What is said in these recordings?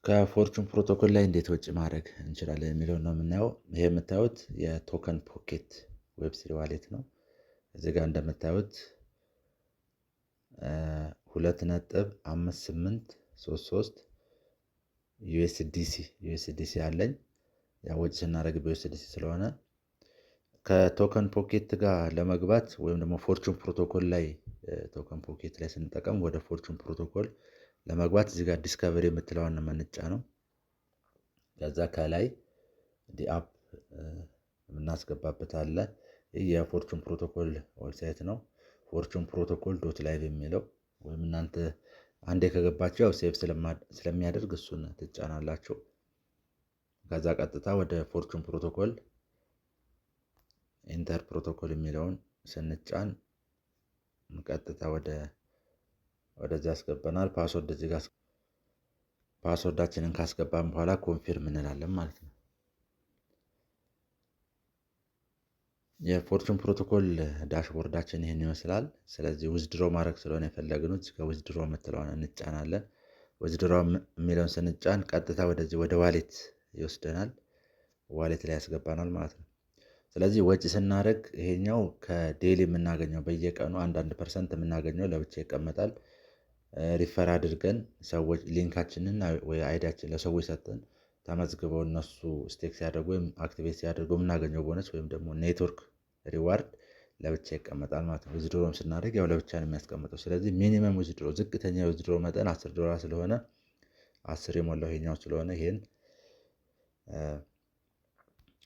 ከፎርቹን ፕሮቶኮል ላይ እንዴት ወጪ ማድረግ እንችላለን የሚለውን ነው የምናየው። ይሄ የምታዩት የቶከን ፖኬት ዌብ3 ዋሌት ነው። እዚህ ጋር እንደምታዩት 2.5833 ዩኤስዲሲ አለኝ። ያው ወጪ ስናደርግ በዩኤስዲሲ ስለሆነ ከቶከን ፖኬት ጋር ለመግባት ወይም ደግሞ ፎርቹን ፕሮቶኮል ላይ ቶከን ፖኬት ላይ ስንጠቀም ወደ ፎርቹን ፕሮቶኮል ለመግባት እዚህ ጋር ዲስከቨሪ የምትለዋን ነው። ከዛ ከላይ ዲ አፕ የምናስገባበት አለ። ይህ የፎርቹን ፕሮቶኮል ዌብሳይት ነው። ፎርቹን ፕሮቶኮል ዶት ላይቭ የሚለው ወይም እናንተ አንዴ ከገባችሁ ያው ሴቭ ስለሚያደርግ እሱን ትጫናላችሁ። ከዛ ቀጥታ ወደ ፎርቹን ፕሮቶኮል ኢንተር ፕሮቶኮል የሚለውን ስንጫን ቀጥታ ወደዚህ ያስገባናል። ፓስወርድ እዚህ ጋር ፓስወርዳችንን ካስገባን በኋላ ኮንፊርም እንላለን ማለት ነው። የፎርቹን ፕሮቶኮል ዳሽቦርዳችን ይሄን ይመስላል። ስለዚህ ዊዝድሮ ማድረግ ስለሆነ የፈለግነው እዚህ ጋር ዊዝድሮ የምትለውን እንጫናለን። ዊዝድሮ የሚለውን ስንጫን ቀጥታ ወደዚህ ወደ ዋሌት ይወስደናል። ዋሌት ላይ ያስገባናል ማለት ነው። ስለዚህ ወጪ ስናደርግ ይሄኛው ከዴሊ የምናገኘው በየቀኑ 1% የምናገኘው ለብቻ ይቀመጣል። ሪፈር አድርገን ሰዎች ሊንካችንን ወይ አይዲያችን ለሰዎች ሰጥተን ተመዝግበው እነሱ ስቴክ ሲያደርጉ ወይም አክቲቬት ሲያደርጉ የምናገኘው ቦነስ ወይም ደግሞ ኔትወርክ ሪዋርድ ለብቻ ይቀመጣል ማለት ነው። ዊዝድሮም ስናደርግ ያው ለብቻ ነው የሚያስቀምጠው። ስለዚህ ሚኒመም ዊዝድሮ ዝቅተኛ ዊዝድሮ መጠን $10 ስለሆነ 10 የሞላው ይሄኛው ስለሆነ ይሄን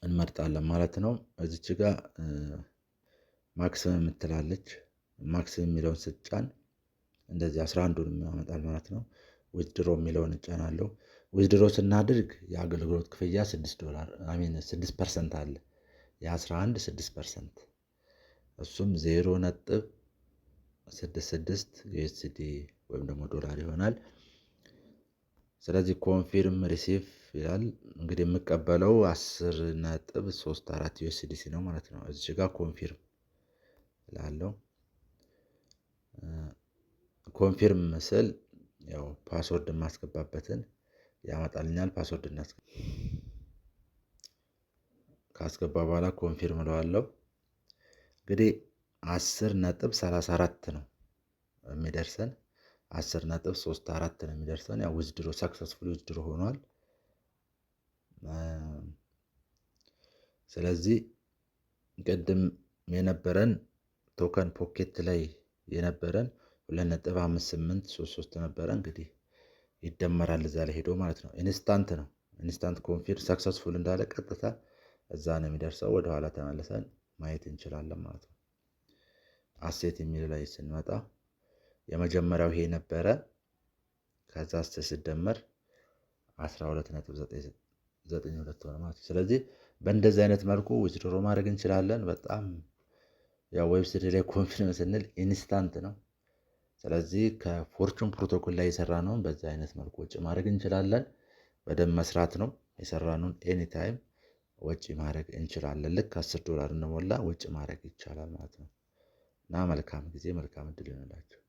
እንመርጣለን ማለት ነው። እዚች ጋር ማክሲመም የምትላለች ማክሲመም የሚለውን ስጫን እንደዚህ 11ዱን ያመጣል ማለት ነው። ዊዝድሮ የሚለውን እጫናለሁ። ዊዝድሮ ስናድርግ የአገልግሎት ክፍያ $6 አለ። የ11 6% እሱም 0.66 ዩኤስዲ ወይም ደግሞ ዶላር ይሆናል። ስለዚህ ኮንፊርም ሪሲቭ ይላል። እንግዲህ የምቀበለው 10.34 ዩኤስዲሲ ነው ማለት ነው። እዚህ ጋር ኮንፊርም እላለሁ። ኮንፊርም ስል ያው ፓስወርድ የማስገባበትን ያመጣልኛል። ፓስወርድ ካስገባ በኋላ ኮንፊርም እለዋለሁ። እንግዲህ 10.34 ነው የሚደርሰን። 10.34 ነው የሚደርሰን። ያው ዊዝድሮ ሰክሰስፉል ዊዝድሮ ሆኗል። ስለዚህ ቅድም የነበረን ቶከን ፖኬት ላይ የነበረን 2.5833 ነበረ። እንግዲህ ይደመራል እዛ ላይ ሄዶ ማለት ነው። ኢንስታንት ነው። ኢንስታንት ኮንፊርም ሰክሰስፉል እንዳለ ቀጥታ እዛ ነው የሚደርሰው። ወደኋላ ተመልሰን ማየት እንችላለን ማለት ነው። አሴት የሚል ላይ ስንመጣ የመጀመሪያው ይሄ ነበረ። ከዛ ሲደመር 12.92 ሆነ ማለት ነው። ስለዚህ በእንደዚህ አይነት መልኩ ዊዝድሮ ማድረግ እንችላለን። በጣም ያው ዌብ3 ላይ ኮንፊርም ስንል ኢንስታንት ነው። ስለዚህ ከፎርቹን ፕሮቶኮል ላይ የሰራነውን በዚህ አይነት መልኩ ወጪ ማድረግ እንችላለን። በደንብ መስራት ነው። የሰራነውን ኤኒታይም ወጪ ማድረግ እንችላለን። ልክ $10 እንደሞላ ወጪ ማድረግ ይቻላል ማለት ነው። እና መልካም ጊዜ መልካም እድል ይሆንላችሁ።